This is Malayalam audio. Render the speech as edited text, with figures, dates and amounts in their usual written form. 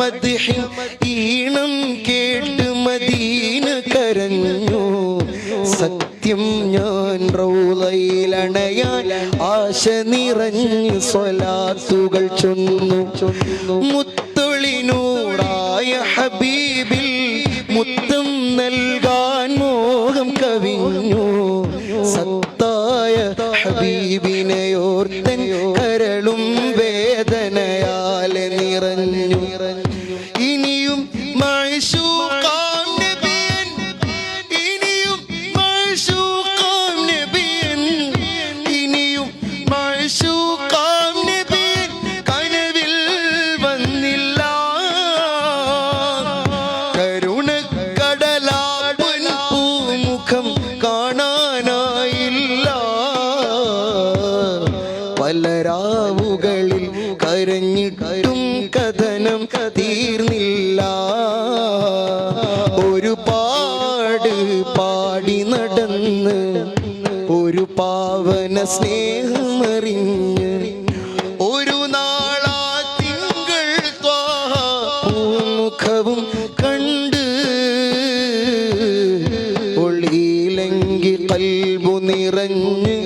മദ്ഹിൻ ഈണം കേട്ട് മദീന കരഞ്ഞു. സത്യം ഞാൻ റൗളയിലണയാൻ ആശ നിറഞ്ഞു സ്വലാത്തുകൾ ചൊന്നു. മുത്തൊളിനൂറായ ഹബീബിൽ മുത്തം നൽകാൻ മോഹം കവിഞ്ഞു. സത്തായ ഹബീബിനെയോർത്തൻ കരളും വേദനയാലെ നിറഞ്ഞു. ഇനിയും മഅ്ശൂഖാം നബിയൻ, ഇനിയും മഅ്ശൂഖാം നബിയൻ, ഇനിയും മഅ്ശൂഖാം നബിയൻ കനവിൽ വന്നില്ല. കരുണക്കടലാപൻ പൂമുഖം കാണാനായില്ല. പല രാവുകളിൽ കരഞ്ഞിട്ടും കഥനം തീർന്നില്ല. ഒരുപാട് പാടി നടന്ന് ഒരു പാവന സ്നേഹമറിഞ്ഞ് ഒരു നാളാ തിങ്കൾ ത്വാഹ പൂമുഖവും കണ്ട് ഒളിയിലെങ്കിൽ കൽബു നിറഞ്ഞ്